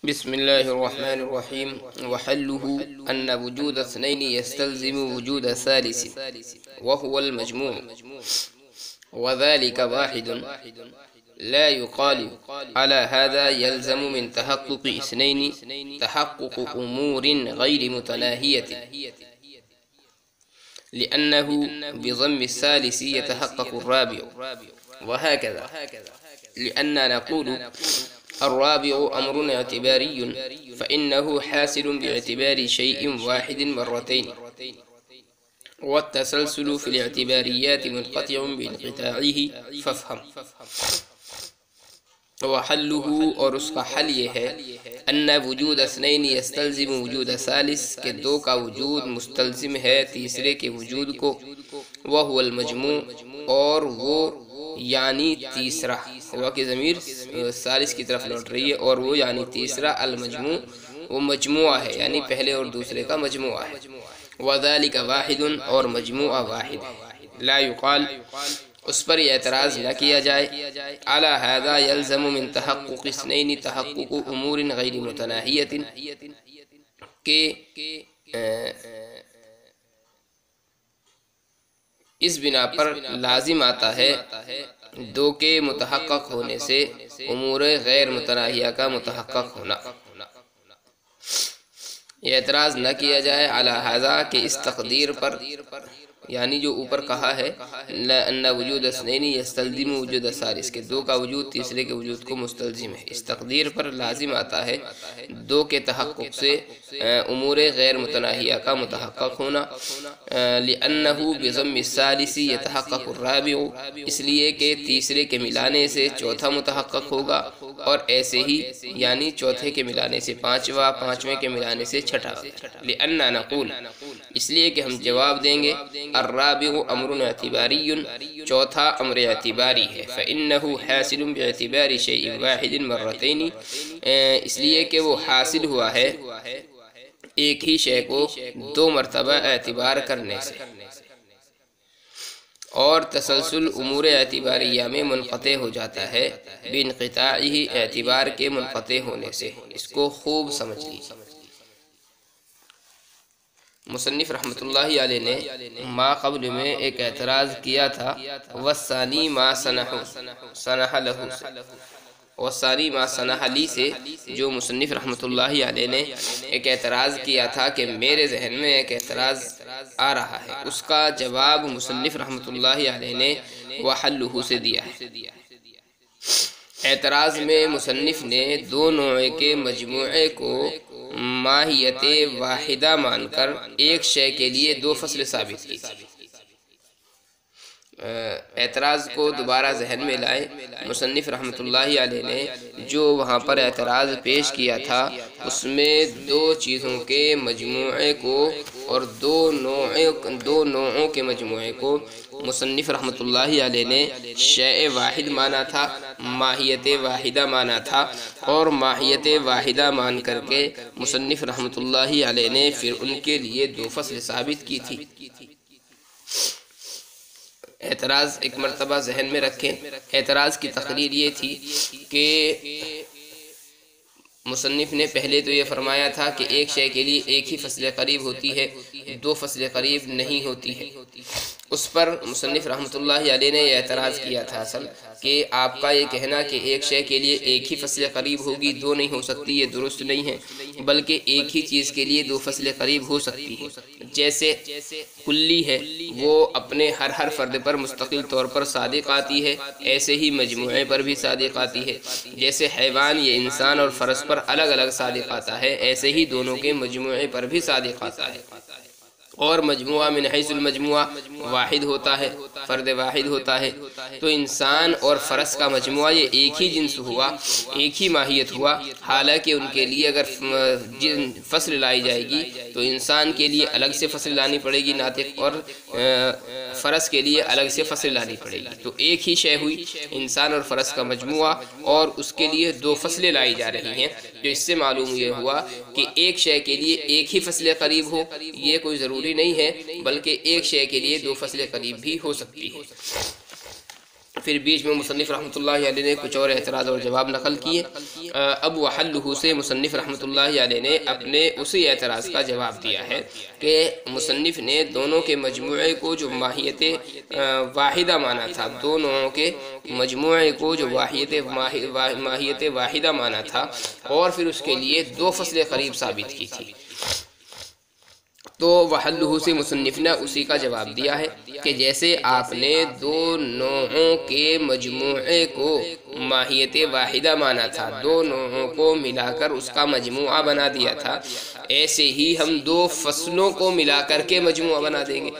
بسم الله الرحمن الرحيم. وحله أن وجود اثنين يستلزم وجود ثالث وهو المجموع، وذلك واحد. لا يقال على هذا يلزم من تحقق اثنين تحقق أمور غير متناهية، لأنه بضم الثالث يتحقق الرابع، وهكذا. لأننا نقول الرابع أمر اعتباري، فإنه حاصل باعتبار شيء واحد مرتين، والتسلسل في الاعتباريات منقطع بانقطاعه، فافهم. وحله اور اس کا حل یہ ہے ان وجود اثنین یستلزم وجود ثالث کہ دو کا وجود مستلزم ہے تیسرے کے وجود کو، وہو المجموع اور وہ یعنی تیسرا، ہوا کہ ضمیر ثالث کی طرف لوٹ رہی ہے، اور وہ یعنی تیسرا المجموع وہ مجموعہ ہے، یعنی پہلے اور دوسرے کا مجموعہ ہے، وذالک واحد اور مجموعہ واحد ہے۔ لا یقال اس پر یہ اعتراض نہ کیا جائے علی ھذا یلزم من تحقق اثنین تحقق امور غیر متناہیت کہ اس بنا پر لازم آتا ہے دو کے متحقق ہونے سے امور غیر متناہیہ کا متحقق ہونا۔ یہ اعتراض نہ کیا جائے علی ھذا کہ اس تقدیر پر، یعنی جو اوپر کہا ہے ان وجود اثنین یستلزم وجود ثالث کہ دو کا وجود تیسرے کے وجود کو مستلزم ہے، اس تقدیر پر لازم آتا ہے دو کے تحقق سے امور غیر متناہیہ کا متحقق ہونا، لأنہ بضم الثالث یتحقق الرابع اس لیے کہ تیسرے کے ملانے سے چوتھا متحقق ہوگا، اور ایسے ہی یعنی چوتھے کے ملانے سے پانچواں، پانچویں کے ملانے سے چھٹا، لأننا نقول اس لیے کہ ہم جواب دیں گے الرابع امر اعتباری چوتھا امر اعتباری ہے، فإنه حاصل باعتبار شیء واحد مرتين اس لیے کہ وہ حاصل ہوا ہے ایک ہی شے کو دو مرتبہ اعتبار کرنے سے، اور تسلسل امور اعتباریہ میں منقطع ہو جاتا ہے بانقطاعہ اعتبار کے منقطع ہونے سے۔ اس کو خوب سمجھ لیجیے۔ مصنف رحمۃ اللہ علیہ نے ما قبل میں ایک اعتراض کیا تھا والثانی ما صنح لہو سے، والثانی ما صنح لی سے جو مصنف رحمۃ اللہ علیہ نے ایک اعتراض کیا تھا کہ میرے ذہن میں ایک اعتراض آ رہا ہے، اس کا جواب مصنف رحمۃ اللہ علیہ نے وحلہ سے دیا ہے۔ اعتراض میں مصنف نے دو نوع کے مجموعے کو ماہیت واحدہ مان کر ایک شے کے لیے دو فصل ثابت کی تھی۔ اعتراض کو دوبارہ ذہن میں لائیں۔ مصنف رحمۃ اللہ علیہ نے جو وہاں پر اعتراض پیش کیا تھا اس میں دو چیزوں کے مجموعے کو اور دو نوعوں کے مجموعے کو مصنف رحمۃ اللہ علیہ نے شیء واحد مانا تھا، ماہیت واحدہ مانا تھا، اور ماہیت واحدہ مان کر کے مصنف رحمۃ اللہ علیہ نے پھر ان کے لیے دو فصل ثابت کی تھی۔ اعتراض ایک مرتبہ ذہن میں رکھیں۔ اعتراض کی تقریر یہ تھی کہ مصنف نے پہلے تو یہ فرمایا تھا کہ ایک شے کے لیے ایک ہی فصل قریب ہوتی ہے، دو فصل قریب نہیں ہوتی ہے۔ اس پر مصنف رحمۃ اللہ علیہ نے یہ اعتراض کیا تھا اصل کہ آپ کا یہ کہنا کہ ایک شے کے لیے ایک ہی فصل قریب ہوگی دو نہیں ہو سکتی، یہ درست نہیں ہے، بلکہ ایک ہی چیز کے لیے دو فصل قریب ہو سکتی ہے۔ جیسے کلی ہے وہ اپنے ہر فرد پر مستقل طور پر صادق آتی ہے، ایسے ہی مجموعے پر بھی صادق آتی ہے۔ جیسے حیوان یہ انسان اور فرس پر الگ الگ صادق آتا ہے، ایسے ہی دونوں کے مجموعے پر بھی صادق آتا ہے۔ اور مجموعہ من حیث المجموعہ واحد ہوتا ہے، فرد واحد ہوتا ہے، تو انسان اور فرس کا مجموعہ یہ ایک ہی جنس ہوا، ایک ہی ماہیت ہوا، حالانکہ ان کے لیے اگر فصل لائی جائے گی تو انسان کے لیے الگ سے فصل لانی پڑے گی ناطق، اور فرس کے لیے الگ سے فصل لانی پڑے گی، تو ایک ہی شے ہوئی انسان اور فرس کا مجموعہ، اور اس کے لیے دو فصلیں لائی جا رہی ہیں۔ جو اس سے معلوم یہ ہوا کہ ایک شے کے لیے ایک ہی فصل قریب ہو یہ کوئی ضروری نہیں ہے، بلکہ ایک شے کے لیے دو فصل قریب بھی ہو سکتی ہے۔ پھر بیچ میں مصنف رحمۃ اللہ علیہ نے کچھ اور اعتراض اور جواب نقل کیے۔ اب وحلہ سے مصنف رحمۃ اللہ علیہ نے اپنے اسی اعتراض کا جواب دیا ہے کہ مصنف نے دونوں کے مجموعے کو جو ماہیت واحدہ مانا تھا، دونوں کے مجموعے کو جو ماہیت واحدہ مانا تھا اور پھر اس کے لیے دو فصل قریب ثابت کی تھی، تو وحلہ سے مصنف نے اسی کا جواب دیا ہے کہ جیسے آپ نے دو نوعوں کے مجموعے کو ماہیت واحدہ مانا تھا، دو نوعوں کو ملا کر اس کا مجموعہ بنا دیا تھا، ایسے ہی ہم دو فصلوں کو ملا کر کے مجموعہ بنا دیں گے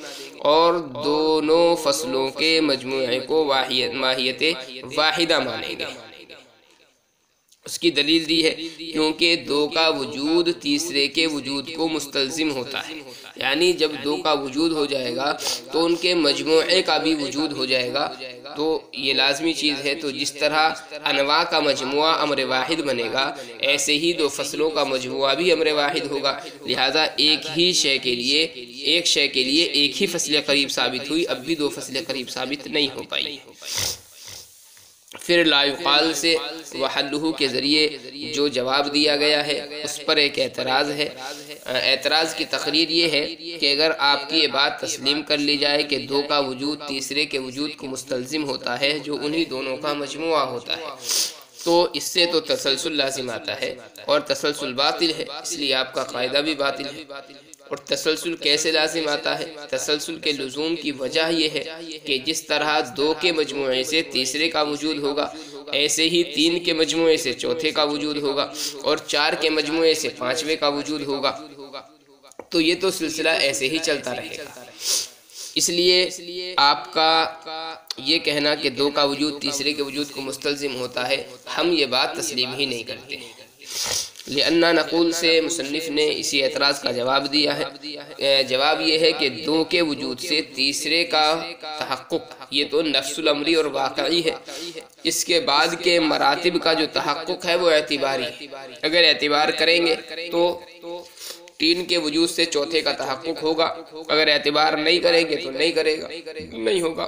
اور دونوں فصلوں کے مجموعے کو ماہیت واحدہ مانیں گے۔ اس کی دلیل دی ہے کیونکہ دو کا وجود تیسرے کے وجود کو مستلزم ہوتا ہے، یعنی جب دو کا وجود ہو جائے گا تو ان کے مجموعے کا بھی وجود ہو جائے گا، تو یہ لازمی چیز ہے۔ تو جس طرح انواع کا مجموعہ امر واحد بنے گا، ایسے ہی دو فصلوں کا مجموعہ بھی امر واحد ہوگا، لہذا ایک شے کے لیے ایک ہی فصل قریب ثابت ہوئی، اب بھی دو فصل قریب ثابت نہیں ہو پائی۔ پھر لا یقال سے وحلہ کے ذریعے جو جواب دیا گیا ہے اس پر ایک اعتراض ہے۔ اعتراض کی تقریر یہ ہے کہ اگر آپ کی یہ بات تسلیم کر لی جائے کہ دو کا وجود تیسرے کے وجود کو مستلزم ہوتا ہے جو انہی دونوں کا مجموعہ ہوتا ہے، تو اس سے تو تسلسل لازم آتا ہے اور تسلسل باطل ہے، اس لیے آپ کا قاعدہ بھی باطل ہے۔ اور تسلسل کیسے لازم آتا ہے؟ تسلسل کے لزوم کی وجہ یہ ہے کہ جس طرح دو کے مجموعے سے تیسرے کا وجود ہوگا، ایسے ہی تین کے مجموعے سے چوتھے کا وجود ہوگا اور چار کے مجموعے سے پانچویں کا وجود ہوگا، تو یہ تو سلسلہ ایسے ہی چلتا رہے گا۔ اس لیے آپ کا یہ کہنا کہ دو کا وجود تیسرے کے وجود کو مستلزم ہوتا ہے، ہم یہ بات تسلیم ہی نہیں کرتے۔ لأننا نقول سے مصنف نے اسی اعتراض کا جواب دیا ہے۔ جواب یہ ہے کہ دو کے وجود سے تیسرے کا تحقق یہ تو نفس الامری اور واقعی ہے، اس کے بعد کے مراتب کا جو تحقق ہے وہ اعتباری ہے۔ اگر اعتبار کریں گے تو تین کے وجود سے چوتھے کا تحقق ہوگا، اگر اعتبار نہیں کریں گے تو نہیں ہوگا،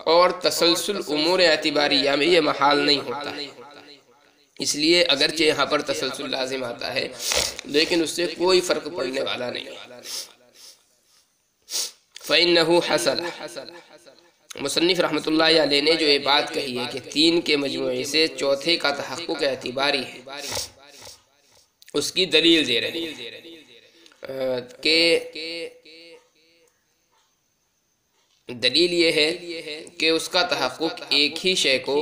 اور تسلسل امور اعتباریہ میں یہ محال نہیں ہوتا ہے۔ اس لیے اگرچہ یہاں پر تسلسل لازم آتا ہے لیکن اس سے کوئی فرق پڑنے والا نہیں۔ فَإِنَّهُ حَصَلَ، مصنف رحمۃ اللہ علیہ نے جو یہ بات کہی ہے کہ تین کے مجموعے سے چوتھے کا تحقق اعتباری ہے، اس کی دلیل دے رہے ہیں کہ دلیل یہ ہے کہ اس کا تحقق ایک ہی شے کو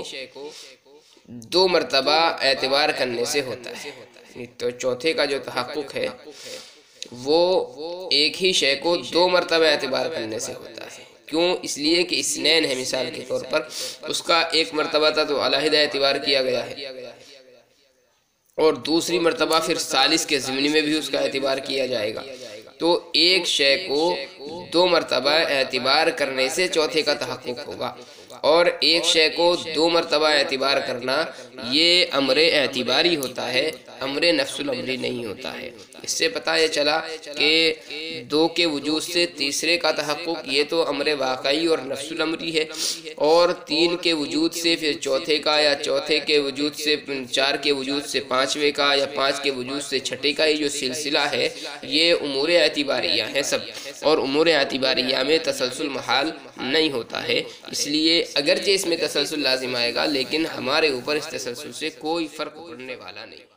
دو مرتبہ اعتبار کرنے سے ہوتا ہے۔ تو چوتھے کا جو تحقق ہے وہ ایک ہی شے کو دو مرتبہ اعتبار کرنے سے ہوتا ہے۔ کیوں؟ اس لیے کہ اثنین ہے، مثال کے طور پر اس کا ایک مرتبہ تھا تو علیحدہ اعتبار کیا گیا ہے، اور دوسری مرتبہ پھر ثالث کے ضمن میں بھی اس کا اعتبار کیا جائے گا۔ تو ایک شے کو دو مرتبہ اعتبار کرنے سے چوتھے کا تحقق ہوگا، اور ایک شے کو دو مرتبہ اعتبار کرنا یہ امر اعتباری ہوتا ہے، امر نفس الامری نہیں ہوتا ہے۔ اس سے پتہ یہ چلا کہ دو کے وجود سے تیسرے کا تحقق یہ تو امر واقعی اور نفس الامری ہے، اور تین کے وجود سے پھر چوتھے کا، یا چوتھے کے وجود سے چار کے وجود سے پانچویں کا، یا پانچ کے وجود سے چھٹے کا، یہ جو سلسلہ ہے یہ امور اعتباریہ ہیں سب، اور امور اعتباریہ میں تسلسل محال نہیں ہوتا ہے۔ اس لیے اگرچہ اس میں تسلسل لازم آئے گا لیکن ہمارے اوپر اس تسلسل سے کوئی فرق پڑنے والا نہیں۔